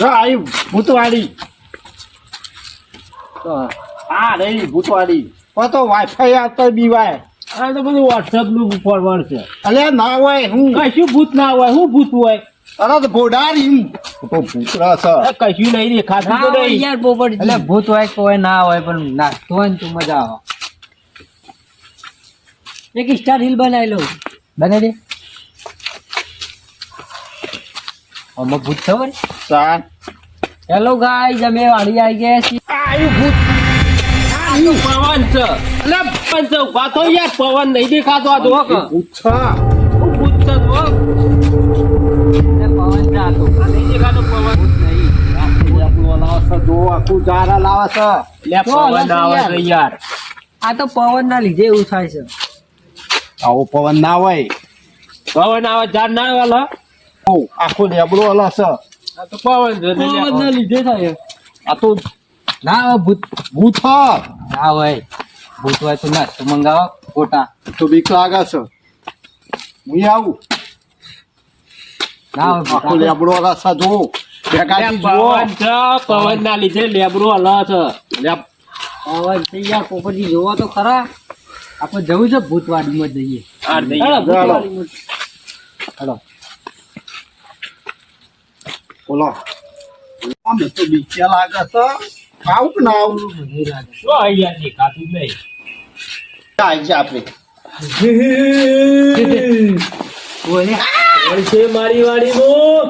आई भूतवाड़ी आ रही भूतवाड़ी तो वाईफाई आता बीवाय આ તો બધું વોટ્સઅપ નું ફોરવર્ડ છે. અલ્યા ના હોય હું કશું ભૂત ના હોય, હું ભૂત હોય? અરે તો ભોડારી હું તો ભૂતરા છે કશું નહીં દેખાતું તો નહીં યાર પોપટ. એટલે ભૂત હોય કોઈ ના હોય પણ નાચતો હોય ને તો મજા આવે. એક સ્ટાર રીલ બનાવી લઉં. બનાવી દે. આમાં ભૂત ખબર? ચાર હેલો ગાઈસ, અમે વાડી આવી ગયા છીએ. આયુ ભૂત પવન છે. એટલે પવન છે. ઉભા થો યાર, પવન નહીં દેખાતો. આ જો પૂછા હું ભૂત છે જો. પવન જાતો આ નહીં દેખાતો પવન. આપણો લાવે જો આખું જારા લાવે છે લે પવન આવે છે યાર. આ તો પવન ના લીધે એવું થાય છે. આવો પવન ના હોય પવન આવે ઝાડ ના આવે. ઓ આખો લેબડો અલા છે આ તો પવન છે. પવન ના લીધે થાય. આ તો ના હોય ભૂત. ભૂત હ ના હોય ભૂત હોય તો ના તો મંગાવો ખોટા. તો બીક લાગે છે હું આવું ના હોય આખો લેબડો અલા છે જો ભેગાથી જુઓ પવન છે. પવન ના લીધે લેબરો હલા છે. પવન થઈ ગયા. પોપટજી જોવો તો ખરા. આપણે જવું છે ભૂતવાડીમાં જઈએ. આ નહીં. હેલો, ભૂતવાડીમાં. હેલો. બોલો આમ તો બીક લાગે છે આવું કે ના આવું શું અહીંયા દેખાતું નહીં. આવી જા આપણે બોલે. કોણ છે મારી વાડીનું?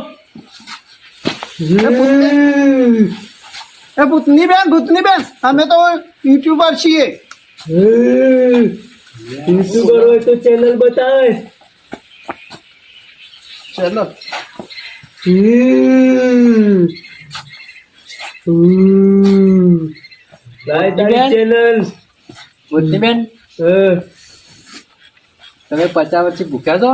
ભૂતની બેન અમે તો યુટ્યુબર છીએ યુટ્યુબર હોય તો ચેનલ બતાવે. ચલો ચેનલ બુદ્ધિબેન, તમે 50 વર્ષથી ભૂખ્યા છો?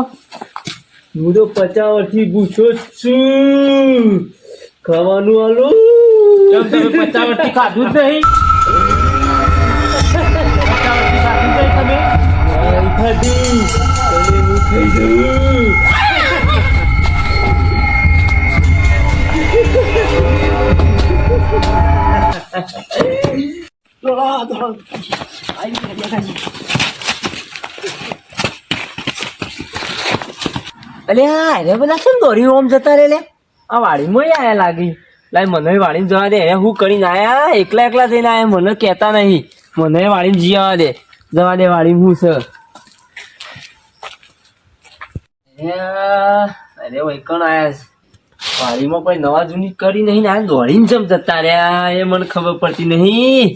હું તો 50 વર્ષથી પૂછો જ છું. ખાવાનું આલો. તમે 50 વર્ષથી ખાધું જ નહીં? 50 વર્ષથી ખાધું જ નહીં તમે? નહીં ખાધી. તમે હું થઈ જઉં. અલ્યા અરે બધા કેમ દોરી ઓમ જતા રે લે? આ વાડીમાં આયા લાગી. લાય મને વાડીને જવા દે. એને હું કરીને આયા? એકલા જઈને આયા. મને કહેતા નહીં. મને વાડીને જવા દે. જવા દે વાડીમાં હું છે. અરે વૈકણ આયા છે. વાડીમાં કોઈ નવા જૂની કરી નહીં ને આ દોડીને ચમ જતા રહ્યા એ મને ખબર પડતી નહીં.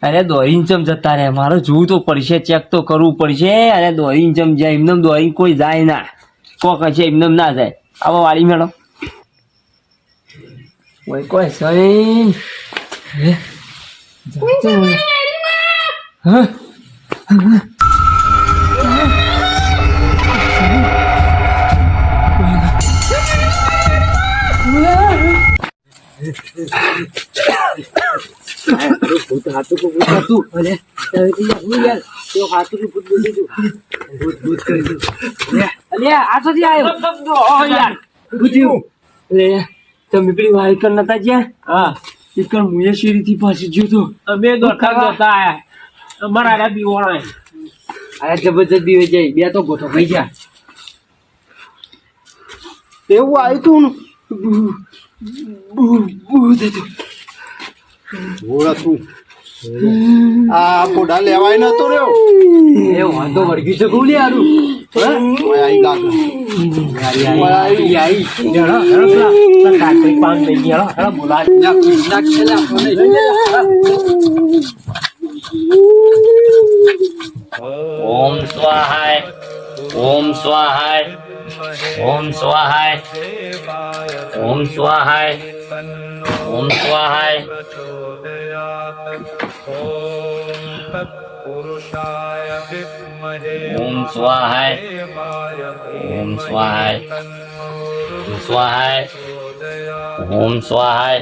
અરે દોડીને ચમ જતા રહ્યા. મારે જોવું તો પડશે, ચેક તો કરવું પડશે. અરે દોડીને ચમ જાય. એમને દોડીને કોઈ જાય ના. કોક હશે એમને ના જાય. આવો વાડી મેળો કોઈ સઈ. તમે પેલી વાયકર નતા જ્યાં? હા, એકર મુએ શેરીથી પાછી ગયો તો. અમે દોડતા જતા આયા. અમારા આયા બીવાણા. અરે જબરજસ્ત બીવે જાય. બે તો ગોઠો ભાઈ ગયા. એવું આવ્યું તું આ પોડા લેવાય નતો રહ્યો એ વાંધો વળગી શકું લે આરું. આઈ લાગે ओम स्वाहाय ओम स्वाहाय ओम स्वाहाय ओम स्वाहाय ओम स्वाहाय ओम स्वाहाय ओम स्वाहाय स्वाहाय ओम स्वाहाय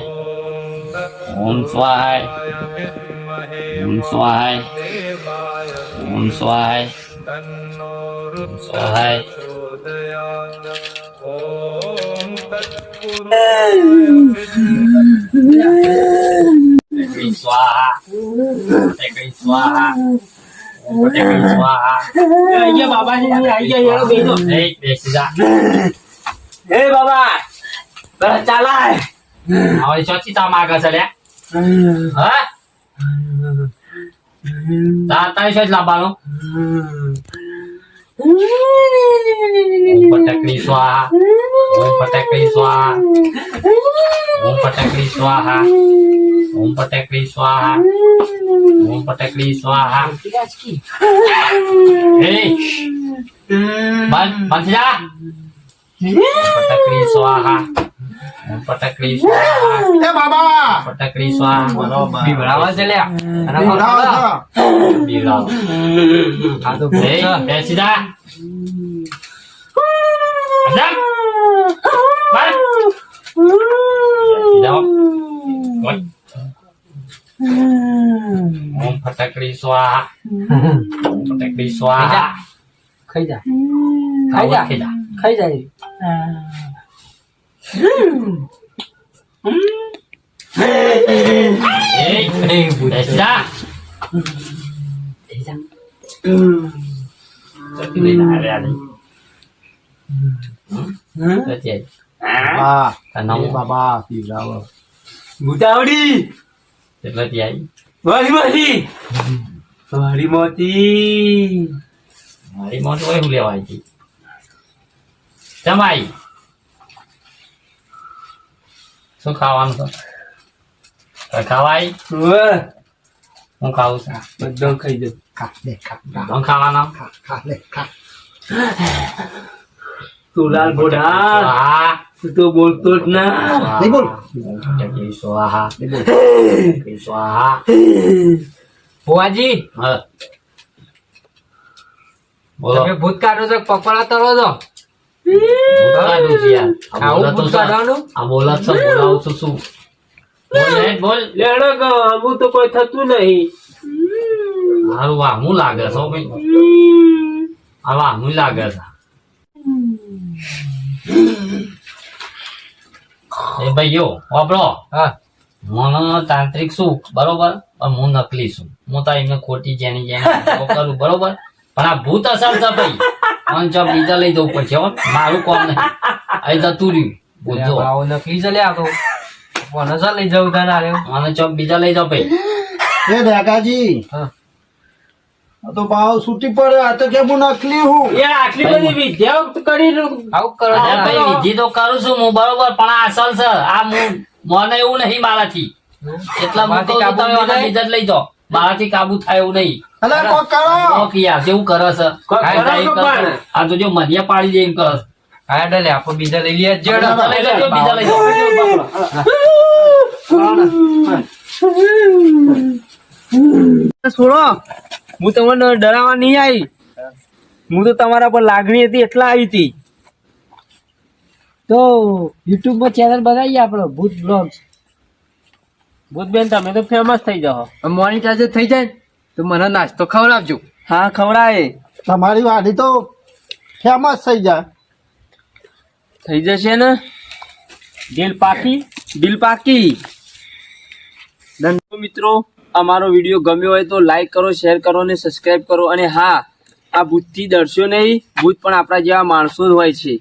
ओम स्वाहाय ओम स्वाहाय ओम स्वाहाय स्वाहाय ओम ટેકરી સ્વાહા ટેકરી સ્વાહા ટેકરી સ્વાહા આઈ ગયા બાબાજી આઈ ગયા યાર બેજો એ બેસી જા એ બાબા બરા ચાલાય હવે ચોથી તા માગે છે લે હા તારી શોધ લાવવાનો ઓમ ટેકરી સ્વાહા ઓમ ટેકરી સ્વાહા ઓમ ટેકરી સ્વાહા ઓમ ટેકરી સ્વાહા ઓમ ટેકરી સ્વાહા એ બંધ જા ઓમ ટેકરી સ્વાહા ઓમ ટેકરી સ્વાહા એ બાબા ઓમ ટેકરી સ્વાહા બરોબર બીવડાવા છે લે ઉઠાવો છો. બીરાવ આ તો એ બેસી જા અદમ બસ જાઓ ઓમ ફટકડી સ્વાહા ઓમ ફટકડી સ્વાહા ખાઈ જા ખાઈ જા ખાઈ જા ખાઈ જાય એ બેસી જા ચકલી ના આવ્યા નહીં જતી હા આવી એ બાબા પીવડાવો. ભૂતાવડી એટલે ત્યાં મારી મારી મારી મોતી મારી મોટી હોય હું લેવા આવી હતી જમાઈ શું ખાવાનું છે કઈ ખાવાય હું ખાવું છું બધું ખાઈ દઉં ખા લે ખા શું ખાવાનો ખા ખા લે ખા. તું લાલ બોડા સ્વાહા તું તો બોલતો જ ના નહીં બોલ. જગી સ્વાહા જગી સ્વાહા ભુવાજી હા બોલો તમે ભૂત કાઢો છો પકડા તરો છો ભૂતકાળનું છે યાર. આ આવું બોલો તો ભૂત સર. કાઢવાનું આ બોલો તો બોલાવું છું શું બોલ હેડ બોલ લેડો કે આવું તો કોઈ થતું નહીં મારું વાહમું લાગે છે હો ભાઈ આ વાહમું લાગે છે એ ભાઈઓ વાપરો હા મને તાંત્રિક છું બરોબર પણ હું નકલી છું હું તો એમને ખોટી જેની જેની કરું બરોબર પણ આ ભૂત અસર છે ભાઈ મને જો બીજા લઈ જવું પડશે હો મારું કોમ નહીં અહીં જતું રહ્યું બોલજો આવો નકલી છે લે આ તો કોને છે લઈ જવું તારે આરે મને ચોક બીજા લઈ જાઓ ભાઈ એ દાદાજી હા આ તો ભાવ છૂટી પડે આ તો કે હું નકલી હું. એ આટલી બધી વિદ્યાઓ કરી આવું કરો અરે ભાઈ વિધિ તો કરું છું હું બરોબર પણ આ અસલ છે આ મને એવું નહીં મારાથી એટલા હું કહું છું તમે મને બીજા જ લઈ જાઓ મારાથી કાબુ થાય એવું નહીં અલે કોક કરો. કોક યાર જેવું કરે છે કોક કરો આ તો પણ. આ તો જો મધ્યા પાડી દે એમ કરે છે હા ડલે આપણે બીજા લઈ લઈએ જડ બીજા લઈ જાઓ, બીજા લઈ જાઓ. છોડો હું તમને ડરાવવા નહીં આવી હું તો તમારા પર લાગણી હતી એટલા આવી હતી તો યુટ્યુબ પર ચેનલ બનાવીએ આપણો ભૂત બ્લોગ્સ ભૂતબેન તમે તો ફેમસ થઈ જાઓ મોનિટાઈઝ થઈ જાય ને તો મને નાસ્તો ખવડાવજો હા ખવડાવે તમારી વાડી તો ફેમસ થઈ જાય. થઈ જશે ને દિલ પાકી દિલ પાકી મિત્રો અમારો વિડીયો ગમ્યો હોય તો લાઈક કરો શેર કરો અને સબસ્ક્રાઇબ કરો અને હા આ ભૂતથી ડરશો નહીં ભૂત પણ આપણા જેવા માણસો જ હોય છે